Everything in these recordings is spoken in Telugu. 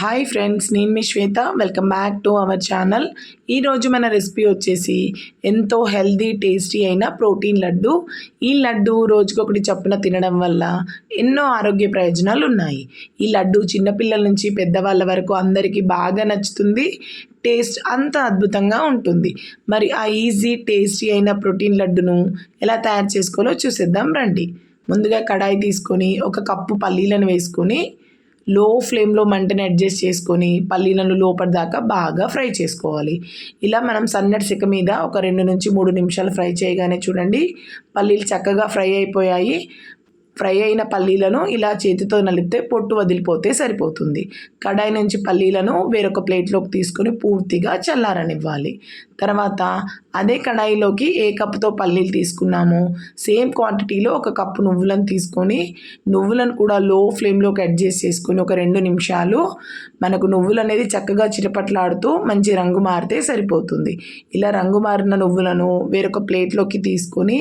హాయ్ ఫ్రెండ్స్, నేను మీ శ్వేత. Welcome back to our channel. ఈరోజు మన రెసిపీ వచ్చేసి ఎంతో హెల్దీ టేస్టీ అయిన ప్రోటీన్ లడ్డు. ఈ లడ్డు రోజుకొకటి చప్పున తినడం వల్ల ఎన్నో ఆరోగ్య ప్రయోజనాలు ఉన్నాయి. ఈ లడ్డు చిన్నపిల్లల నుంచి పెద్దవాళ్ళ వరకు అందరికీ బాగా నచ్చుతుంది. టేస్ట్ అంత అద్భుతంగా ఉంటుంది. మరి ఆ ఈజీ టేస్టీ అయిన ప్రోటీన్ లడ్డును ఎలా తయారు చేసుకోవాలో చూసేద్దాం రండి. ముందుగా కడాయి తీసుకొని ఒక కప్పు పల్లీలను వేసుకొని లో ఫ్లేమ్లో మంటని అడ్జస్ట్ చేసుకొని పల్లీలను లోపటి దాకా బాగా ఫ్రై చేసుకోవాలి. ఇలా మనం సన్నటి సెక మీద ఒక 2 నుంచి 3 నిమిషాలు ఫ్రై చేయగానే చూడండి పల్లీలు చక్కగా ఫ్రై అయిపోయాయి. ఫ్రై అయిన పల్లీలను ఇలా చేతితో నలిపితే పొట్టు వదిలిపోతే సరిపోతుంది. కడాయి నుంచి పల్లీలను వేరొక ప్లేట్లోకి తీసుకొని పూర్తిగా చల్లారనివ్వాలి. తర్వాత అదే కడాయిలోకి ఏ కప్పుతో పల్లీలు తీసుకున్నామో సేమ్ క్వాంటిటీలో ఒక కప్పు నువ్వులను తీసుకొని నువ్వులను కూడా లో ఫ్లేమ్లోకి అడ్జస్ట్ చేసుకొని ఒక 2 నిమిషాలు మనకు నువ్వులు అనేది చక్కగా చిటపట్లాడుతూ మంచి రంగు మారితే సరిపోతుంది. ఇలా రంగు మారిన నువ్వులను వేరొక ప్లేట్లోకి తీసుకొని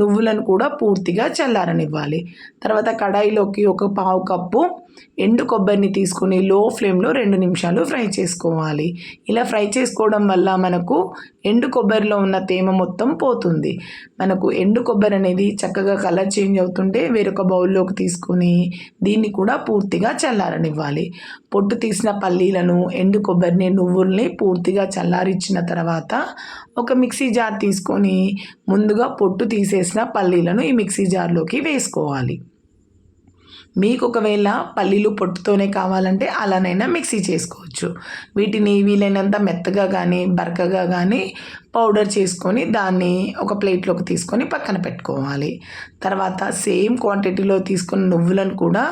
నువ్వులను కూడా పూర్తిగా చల్లారనివ్వాలి. తర్వాత కడాయిలోకి ఒక పావు కప్పు ఎండు కొబ్బరిని తీసుకొని లో ఫ్లేమ్లో 2 నిమిషాలు ఫ్రై చేసుకోవాలి. ఇలా ఫ్రై చేసుకోవడం వల్ల మనకు ఎండు కొబ్బరిలో ఉన్న తేమ మొత్తం పోతుంది. మనకు ఎండు కొబ్బరి అనేది చక్కగా కలర్ చేంజ్ అవుతుంటే వేరొక బౌల్లోకి తీసుకొని దీన్ని కూడా పూర్తిగా చల్లారనివ్వాలి. పొట్టు తీసిన పల్లీలను, ఎండు కొబ్బరిని, నువ్వుల్ని పూర్తిగా చల్లారించిన తర్వాత ఒక మిక్సీ జార్ తీసుకొని ముందుగా పొట్టు తీసేసిన పల్లీలను ఈ మిక్సీ జార్లోకి వేసుకోవాలి. మీకు ఒకవేళ పల్లీలు పొట్టుతోనే కావాలంటే అలానైనా మిక్సీ చేసుకోవచ్చు. వీటిని వీలైనంత మెత్తగా కానీ బరకగా కానీ పౌడర్ చేసుకొని దాన్ని ఒక ప్లేట్లోకి తీసుకొని పక్కన పెట్టుకోవాలి. తర్వాత సేమ్ క్వాంటిటీలో తీసుకున్న నువ్వులను కూడా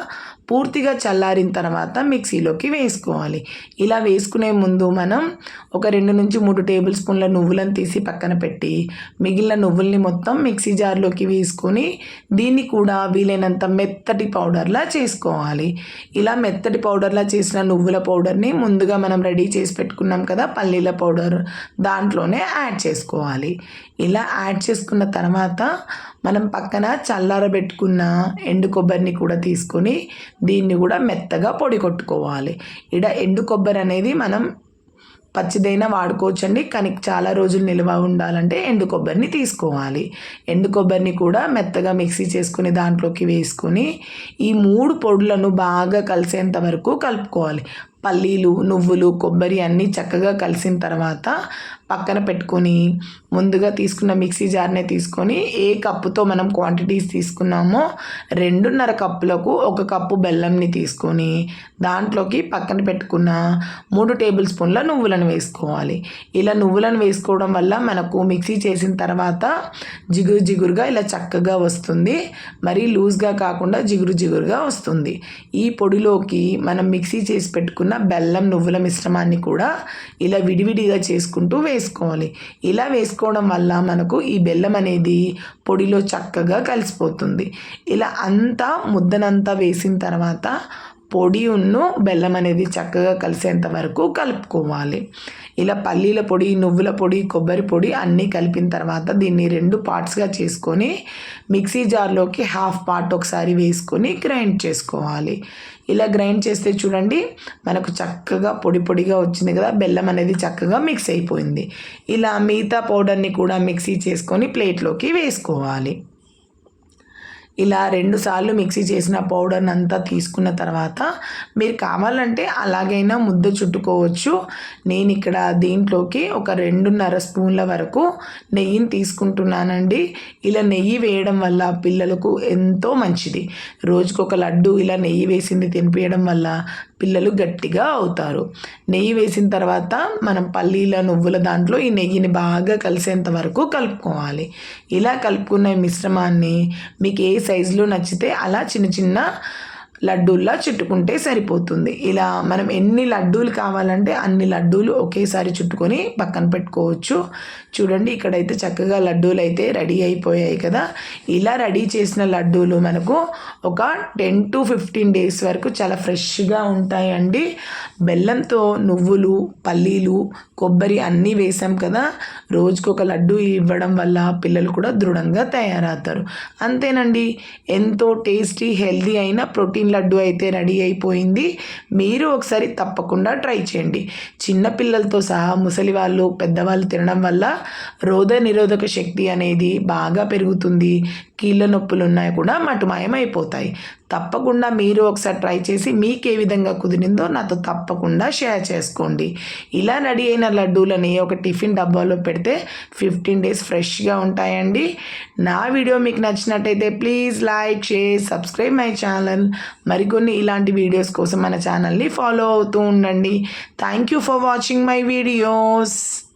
పూర్తిగా చల్లారిన తర్వాత మిక్సీలోకి వేసుకోవాలి. ఇలా వేసుకునే ముందు మనం ఒక 2 నుంచి 3 టేబుల్ స్పూన్ల నువ్వులను తీసి పక్కన పెట్టి మిగిలిన నువ్వుల్ని మొత్తం మిక్సీ జార్లోకి వేసుకొని దీన్ని కూడా వీలైనంత మెత్తటి పౌడర్లా చేసుకోవాలి. ఇలా మెత్తటి పౌడర్లా చేసిన నువ్వుల పౌడర్ని ముందుగా మనం రెడీ చేసి పెట్టుకున్నాం కదా పల్లీల పౌడర్, దాంట్లోనే యాడ్ చేసుకోవాలి. ఇలా యాడ్ చేసుకున్న తర్వాత మనం పక్కన చల్లారబెట్టుకున్న ఎండు కొబ్బరిని కూడా తీసుకొని దీన్ని కూడా మెత్తగా పొడి కొట్టుకోవాలి. ఇక్కడ ఎండు కొబ్బరి అనేది మనం పచ్చిదైనా వాడుకోవచ్చండి, కానీ చాలా రోజులు నిల్వ ఉండాలంటే ఎండు కొబ్బరిని తీసుకోవాలి. ఎండు కొబ్బరిని కూడా మెత్తగా మిక్సీ చేసుకుని దాంట్లోకి వేసుకొని ఈ 3 పొడులను బాగా కలిసేంత వరకు కలుపుకోవాలి. పల్లీలు, నువ్వులు, కొబ్బరి అన్నీ చక్కగా కలిసిన తర్వాత పక్కన పెట్టుకొని ముందుగా తీసుకున్న మిక్సీ జార్నే తీసుకొని ఏ కప్పుతో మనం క్వాంటిటీస్ తీసుకున్నామో 2.5 కప్పులకు 1 కప్పు బెల్లంని తీసుకొని దాంట్లోకి పక్కన పెట్టుకున్న 3 టేబుల్ స్పూన్ల నువ్వులను వేసుకోవాలి. ఇలా నువ్వులను వేసుకోవడం వల్ల మనకు మిక్సీ చేసిన తర్వాత జిగురు జిగురుగా ఇలా చక్కగా వస్తుంది. మరీ లూజ్గా కాకుండా జిగురు జిగురుగా వస్తుంది. ఈ పొడిలోకి మనం మిక్సీ చేసి పెట్టుకున్న బెల్లం నువ్వుల మిశ్రమాన్ని కూడా ఇలా విడివిడిగా చేసుకుంటూ వేసుకోవాలి. ఇలా వేసుకోవడం వల్ల మనకు ఈ బెల్లం అనేది పొడిలో చక్కగా కలిసిపోతుంది. ఇలా అంతా ముద్దనంతా వేసిన తర్వాత పొడి బెల్లం అనేది చక్కగా కలిసేంత వరకు కలుపుకోవాలి. ఇలా పల్లీల పొడి, నువ్వుల పొడి, కొబ్బరి పొడి అన్నీ కలిపిన తర్వాత దీన్ని 2 పార్ట్స్గా చేసుకొని మిక్సీ జార్లోకి హాఫ్ పార్ట్ ఒకసారి వేసుకొని గ్రైండ్ చేసుకోవాలి. ఇలా గ్రైండ్ చేస్తే చూడండి మనకు చక్కగా పొడి పొడిగా వచ్చింది కదా, బెల్లం అనేది చక్కగా మిక్స్ అయిపోయింది. ఇలా మిగతా పౌడర్ని కూడా మిక్సీ చేసుకొని ప్లేట్లోకి వేసుకోవాలి. ఇలా 2 సార్లు మిక్సీ చేసిన పౌడర్ని అంతా తీసుకున్న తర్వాత మీరు కావాలంటే అలాగైనా ముద్ద చుట్టుకోవచ్చు. నేను ఇక్కడ దీంట్లోకి ఒక 2.5 స్పూన్ల వరకు నెయ్యిని తీసుకుంటున్నానండి. ఇలా నెయ్యి వేయడం వల్ల పిల్లలకు ఎంతో మంచిది. రోజుకొక లడ్డు ఇలా నెయ్యి వేసింది తినిపించడం వల్ల పిల్లలు గట్టిగా అవుతారు. నెయ్యి వేసిన తర్వాత మనం పల్లీల, నువ్వుల దాంట్లో ఈ నెయ్యిని బాగా కలిసేంత వరకు కలుపుకోవాలి. ఇలా కలుపుకున్న మిశ్రమాన్ని మీకు ఏ సైజులో నచ్చితే అలా చిన్న చిన్న లడ్డూల్లా చుట్టుకుంటే సరిపోతుంది. ఇలా మనం ఎన్ని లడ్డూలు కావాలంటే అన్ని లడ్డూలు ఒకేసారి చుట్టుకొని పక్కన పెట్టుకోవచ్చు. చూడండి ఇక్కడైతే చక్కగా లడ్డూలు అయితే రెడీ అయిపోయాయి కదా. ఇలా రెడీ చేసిన లడ్డూలు మనకు ఒక 10 to 15 డేస్ వరకు చాలా ఫ్రెష్గా ఉంటాయండి. బెల్లంతో నువ్వులు, పల్లీలు, కొబ్బరి అన్నీ వేసాం కదా, రోజుకొక లడ్డు ఇవ్వడం వల్ల పిల్లలు కూడా దృఢంగా తయారవుతారు. అంతేనండి, ఎంతో టేస్టీ హెల్దీ అయిన ప్రోటీన్ ప్రోటీన్ లడ్డు అయితే రెడీ అయిపోయింది. మీరు ఒకసారి తప్పకుండా ట్రై చేయండి. చిన్నపిల్లలతో సహా ముసలి వాళ్ళు, పెద్దవాళ్ళు తినడం వల్ల నిరోధక శక్తి అనేది బాగా పెరుగుతుంది. కీళ్ళ నొప్పులు ఉన్నాయి కూడా మటుమాయమైపోతాయి. తప్పకుండా మీరు ఒకసారి ట్రై చేసి మీకు ఏ విధంగా కుదిరిందో నాతో తప్పకుండా షేర్ చేసుకోండి. ఇలా రెడీ అయిన లడ్డూలని ఒక టిఫిన్ డబ్బాలో పెడితే 15 డేస్ ఫ్రెష్గా ఉంటాయండి. నా వీడియో మీకు నచ్చినట్టయితే please like, share, subscribe my channel. మరికొన్ని ఇలాంటి వీడియోస్ కోసం మన ఛానల్ని ఫాలో అవుతూ ఉండండి. Thank you for watching my videos.